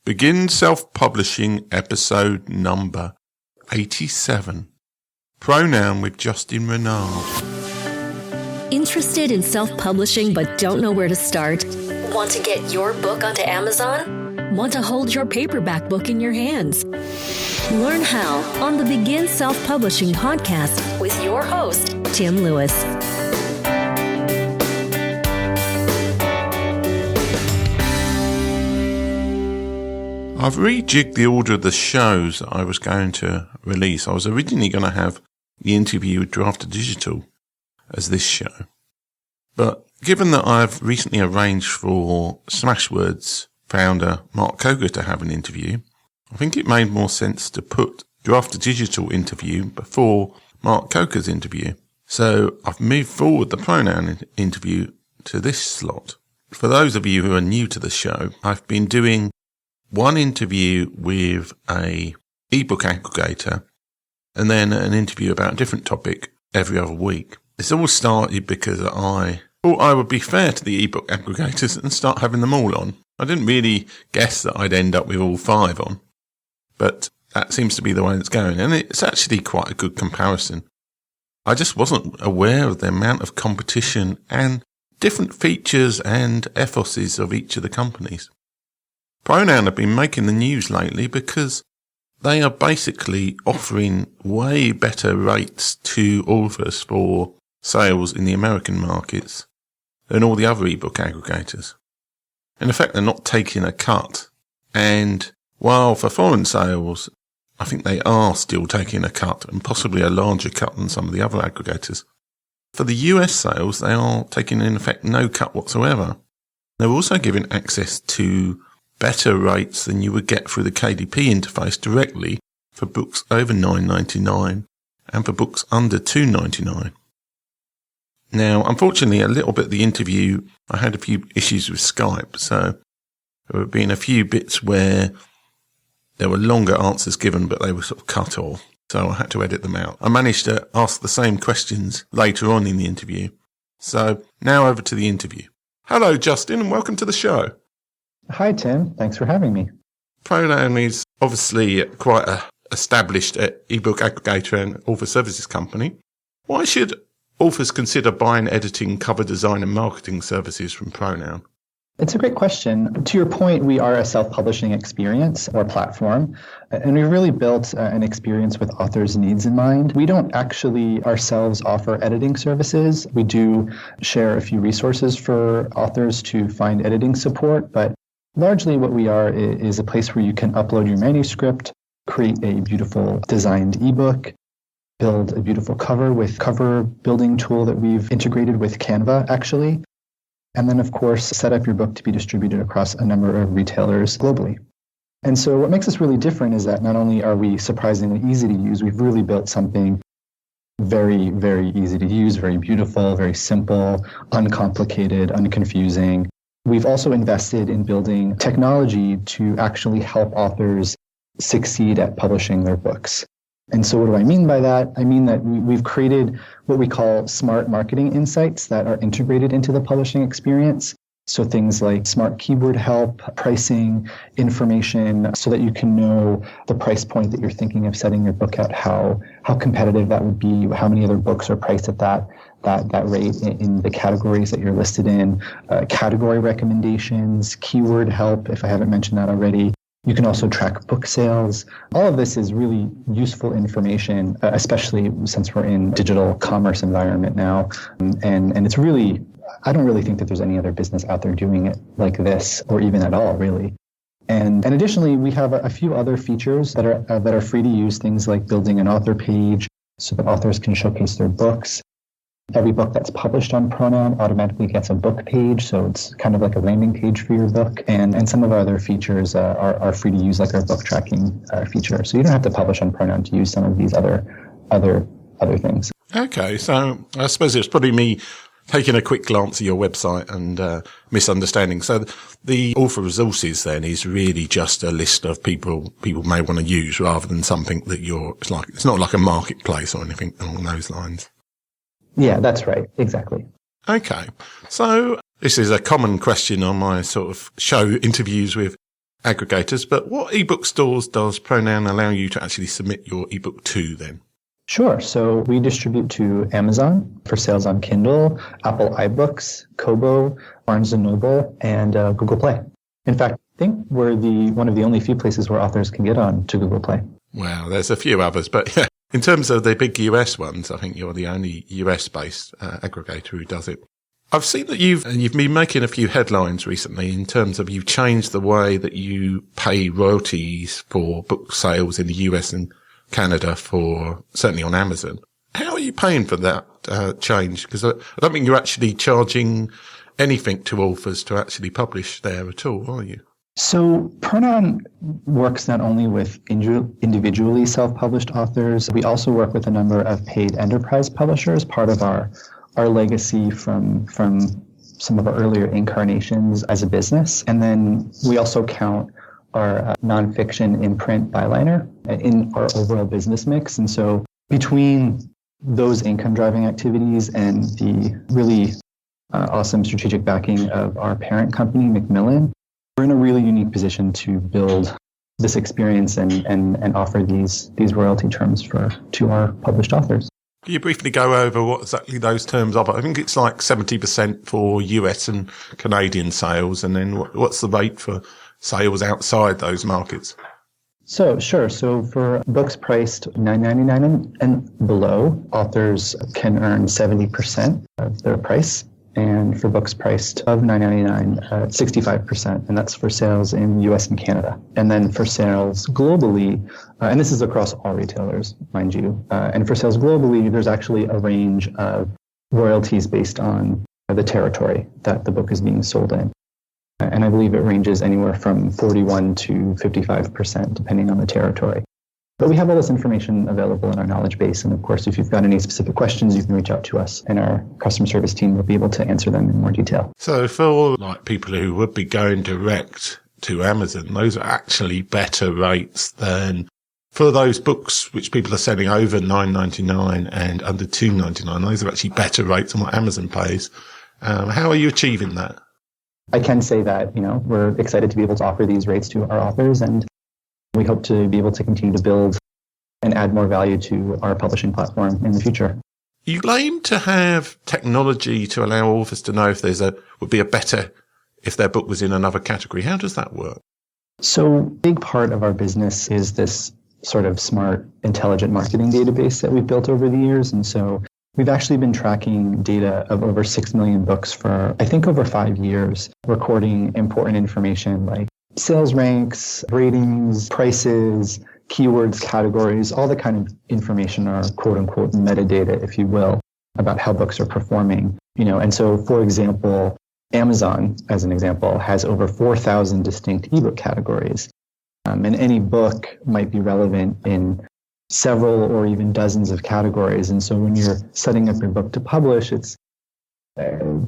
Begin Self-Publishing episode number 87. Pronoun with Justin Renard. Interested in self-publishing but don't know where to start? Want to get your book onto Amazon? Want to hold your paperback book in your hands? Learn how on the Begin Self-Publishing podcast with your host, Tim Lewis. I've rejigged the order of the shows that I was going to release. I was originally going to have the interview with Drafter Digital as this show. But given that I've recently arranged for Smashwords founder Mark Coker to have an interview, I think it made more sense to put Drafter Digital interview before Mark Coker's interview. So I've moved forward the Pronoun interview to this slot. For those of you who are new to the show, I've been doing one interview with a ebook aggregator and then an interview about a different topic every other week. This all started because I thought I would be fair to the ebook aggregators and start having them all on. I didn't really guess that I'd end up with all 5 on, but that seems to be the way it's going, and it's actually quite a good comparison. I just wasn't aware of the amount of competition and different features and ethoses of each of the companies. Pronoun have been making the news lately because they are basically offering way better rates to authors for sales in the American markets than all the other ebook aggregators. In effect, they're not taking a cut. And while for foreign sales, I think they are still taking a cut, and possibly a larger cut than some of the other aggregators. For the US sales, they are taking in effect no cut whatsoever. They're also giving access to better rates than you would get through the KDP interface directly for books over $9.99 and for books under $2.99. Now, unfortunately, a little bit of the interview, I had a few issues with Skype, so there have been a few bits where there were longer answers given, but they were sort of cut off, so I had to edit them out. I managed to ask the same questions later on in the interview. So now over to the interview. Hello, Justin, and welcome to the show. Hi, Tim. Thanks for having me. Pronoun is obviously quite an established ebook aggregator and author services company. Why should authors consider buying, editing, cover design and marketing services from Pronoun? It's a great question. To your point, we are a self-publishing experience or platform, and we really built an experience with authors' needs in mind. We don't actually ourselves offer editing services. We do share a few resources for authors to find editing support, but largely what we are is a place where you can upload your manuscript, create a beautiful designed ebook, build a beautiful cover with cover building tool that we've integrated with Canva, actually, and then, of course, set up your book to be distributed across a number of retailers globally. And so what makes us really different is that not only are we surprisingly easy to use, we've really built something very, very easy to use, very beautiful, very simple, uncomplicated, unconfusing. We've also invested in building technology to actually help authors succeed at publishing their books. And so what do I mean by that? I mean that we've created what we call smart marketing insights that are integrated into the publishing experience. So things like smart keyword help, pricing, information, so that you can know the price point that you're thinking of setting your book at, how competitive that would be, how many other books are priced at that rate in the categories that you're listed in, category recommendations, keyword help, if I haven't mentioned that already. You can also track book sales. All of this is really useful information, especially since we're in digital commerce environment now. And it's really, I don't really think that there's any other business out there doing it like this, or even at all, really. And additionally, we have a few other features that are free to use, things like building an author page so that authors can showcase their books. Every book that's published on Pronoun automatically gets a book page, so it's kind of like a landing page for your book. And some of our other features are free to use, like our book tracking feature. So you don't have to publish on Pronoun to use some of these other things. Okay, so I suppose it's probably me taking a quick glance at your website and misunderstanding. So the author resources then is really just a list of people may want to use, rather than something that it's not like a marketplace or anything along those lines. Yeah, that's right. Exactly. Okay. So this is a common question on my sort of show interviews with aggregators, but what ebook stores does Pronoun allow you to actually submit your ebook to then? Sure. So we distribute to Amazon for sales on Kindle, Apple iBooks, Kobo, Barnes & Noble, and Google Play. In fact, I think we're one of the only few places where authors can get on to Google Play. Wow, there's a few others, but yeah, in terms of the big US ones, I think you're the only US-based aggregator who does it. I've seen that you've been making a few headlines recently in terms of you've changed the way that you pay royalties for book sales in the US and Canada for certainly on Amazon. How are you paying for that change? Because I don't think you're actually charging anything to authors to actually publish there at all, are you? So Pronoun works not only with individually self-published authors, we also work with a number of paid enterprise publishers, part of our legacy from some of our earlier incarnations as a business. And then we also count our nonfiction in print byliner in our overall business mix. And so between those income driving activities and the really awesome strategic backing of our parent company, Macmillan, we're in a really unique position to build this experience and offer these royalty terms to our published authors. Can you briefly go over what exactly those terms are? I think it's like 70% for US and Canadian sales. And then what's the rate for sales outside those markets? So, sure. So for books priced $9.99 and below, authors can earn 70% of their price. And for books priced of $9.99, 65%, and that's for sales in the US and Canada. And then for sales globally, and this is across all retailers, mind you, and for sales globally, there's actually a range of royalties based on the territory that the book is being sold in. And I believe it ranges anywhere from 41 to 55%, depending on the territory. But we have all this information available in our knowledge base. And of course, if you've got any specific questions, you can reach out to us and our customer service team will be able to answer them in more detail. So for like people who would be going direct to Amazon, those are actually better rates than for those books which people are selling over $9.99 and under $2.99. Those are actually better rates than what Amazon pays. How are you achieving that? I can say that, we're excited to be able to offer these rates to our authors, and we hope to be able to continue to build and add more value to our publishing platform in the future. You claim to have technology to allow authors to know if would be a better if their book was in another category. How does that work? So a big part of our business is this sort of smart, intelligent marketing database that we've built over the years. And so we've actually been tracking data of over 6 million books for, I think, over 5 years, recording important information like sales ranks, ratings, prices, keywords, categories, all the kind of information are quote unquote metadata, if you will, about how books are performing. And so, for example, Amazon, as an example, has over 4,000 distinct ebook categories. And any book might be relevant in several or even dozens of categories. And so when you're setting up your book to publish,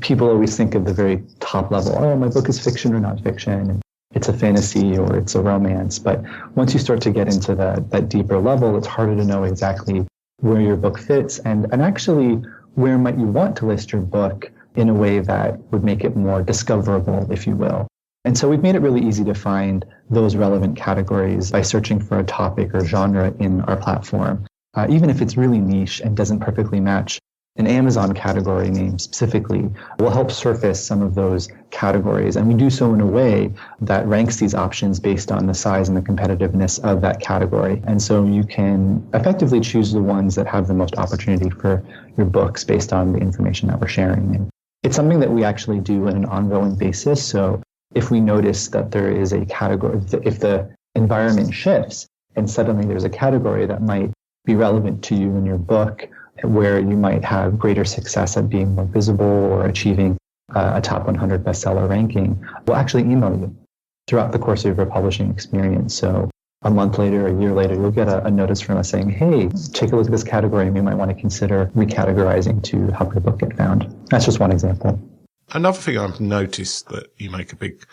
people always think of the very top level. Oh, my book is fiction or nonfiction. It's a fantasy or it's a romance. But once you start to get into that deeper level, it's harder to know exactly where your book fits and actually where might you want to list your book in a way that would make it more discoverable, if you will. And so we've made it really easy to find those relevant categories by searching for a topic or genre in our platform, even if it's really niche and doesn't perfectly match an Amazon category name specifically. Will help surface some of those categories. And we do so in a way that ranks these options based on the size and the competitiveness of that category. And so you can effectively choose the ones that have the most opportunity for your books based on the information that we're sharing. And it's something that we actually do on an ongoing basis. So if we notice that there is a category, if the environment shifts and suddenly there's a category that might be relevant to you in your book, where you might have greater success at being more visible or achieving a top 100 bestseller ranking, we'll actually email you throughout the course of your publishing experience. So a month later, a year later, you'll get a notice from us saying, hey, take a look at this category and we might want to consider recategorizing to help your book get found. That's just one example. Another thing I've noticed that you make a big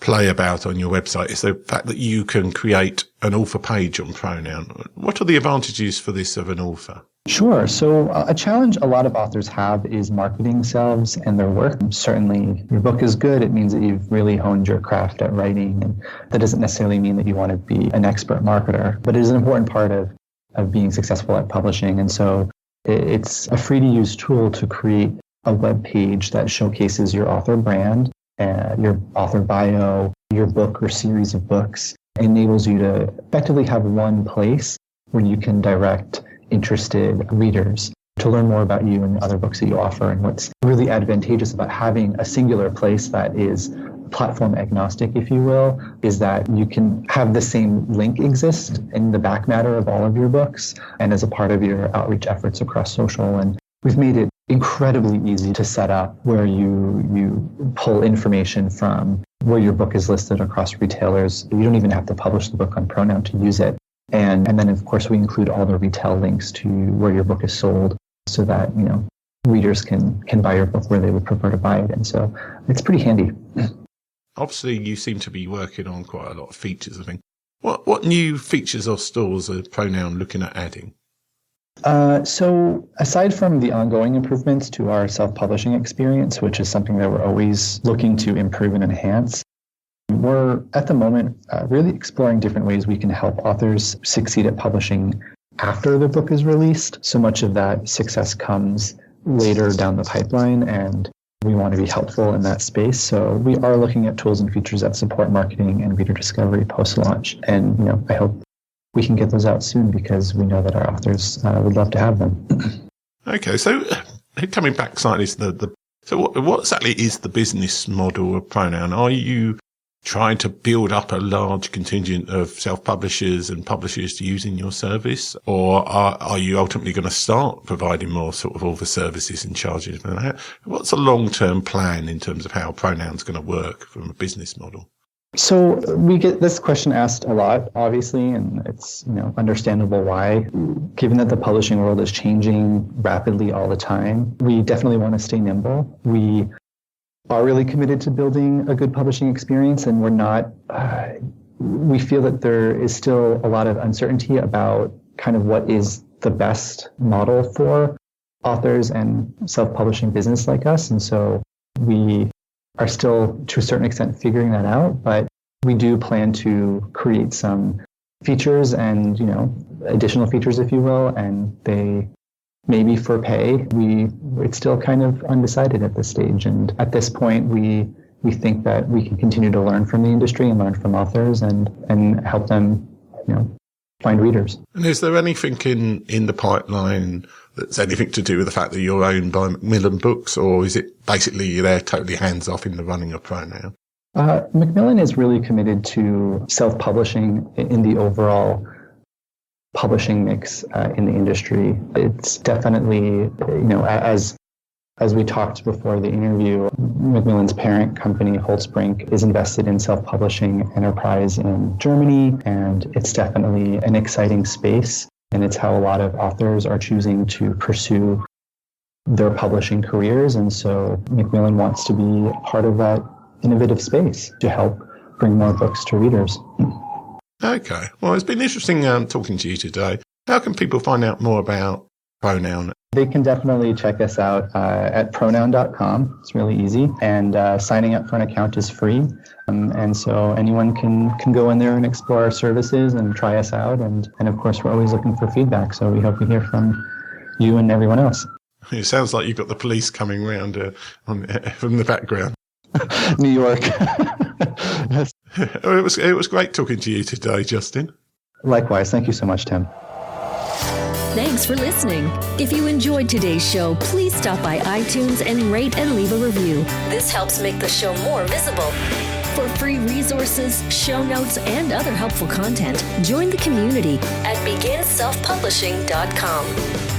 play about on your website is the fact that you can create an author page on Pronoun. What are the advantages for this of an author? Sure. So a challenge a lot of authors have is marketing themselves and their work. Certainly, your book is good. It means that you've really honed your craft at writing. And that doesn't necessarily mean that you want to be an expert marketer, but it is an important part of being successful at publishing. And so it's a free to use tool to create a web page that showcases your author brand, your author bio, your book or series of books. It enables you to effectively have one place where you can direct interested readers to learn more about you and the other books that you offer. And what's really advantageous about having a singular place that is platform agnostic, if you will, is that you can have the same link exist in the back matter of all of your books and as a part of your outreach efforts across social. And we've made it incredibly easy to set up where you pull information from where your book is listed across retailers. You don't even have to publish the book on Pronoun to use it. And then, of course, we include all the retail links to where your book is sold so that, readers can buy your book where they would prefer to buy it. And so it's pretty handy. Obviously, you seem to be working on quite a lot of features, I think. What new features or stores are Pronoun looking at adding? So aside from the ongoing improvements to our self-publishing experience, which is something that we're always looking to improve and enhance, we're at the moment really exploring different ways we can help authors succeed at publishing after the book is released. So much of that success comes later down the pipeline, and we want to be helpful in that space. So we are looking at tools and features that support marketing and reader discovery post-launch. And I hope we can get those out soon because we know that our authors would love to have them. Okay, so coming back slightly to so what exactly is the business model of Pronoun? Are you trying to build up a large contingent of self-publishers and publishers using your service? Or are you ultimately going to start providing more sort of all the services and charges? What's a long-term plan in terms of how Pronoun's going to work from a business model? So we get this question asked a lot, obviously, and it's understandable why. Given that the publishing world is changing rapidly all the time, we definitely want to stay nimble. We are really committed to building a good publishing experience, and we're not, we feel that there is still a lot of uncertainty about kind of what is the best model for authors and self-publishing business like us. And so we are still, to a certain extent, figuring that out, but we do plan to create some features and, additional features, if you will, and they maybe for pay. It's still kind of undecided at this stage. And at this point, we think that we can continue to learn from the industry and learn from authors and help them, find readers. And is there anything in the pipeline that's anything to do with the fact that you're owned by Macmillan Books, or is it basically they're totally hands off in the running of Pronoun? Macmillan is really committed to self-publishing in the overall publishing mix in the industry. It's definitely, as we talked before the interview, Macmillan's parent company, Holtzbrinck, is invested in self-publishing enterprise in Germany, and it's definitely an exciting space. And it's how a lot of authors are choosing to pursue their publishing careers. And so Macmillan wants to be part of that innovative space to help bring more books to readers. Okay. Well, it's been interesting talking to you today. How can people find out more about Pronoun? They can definitely check us out at pronoun.com. It's really easy. And signing up for an account is free. And so anyone can go in there and explore our services and try us out. And of course, we're always looking for feedback. So we hope we hear from you and everyone else. It sounds like you've got the police coming round from the background. New York. Yes. It was great talking to you today, Justin. Likewise. Thank you so much, Tim. Thanks for listening. If you enjoyed today's show, please stop by iTunes and rate and leave a review. This helps make the show more visible. For free resources, show notes, and other helpful content, join the community at beginselfpublishing.com.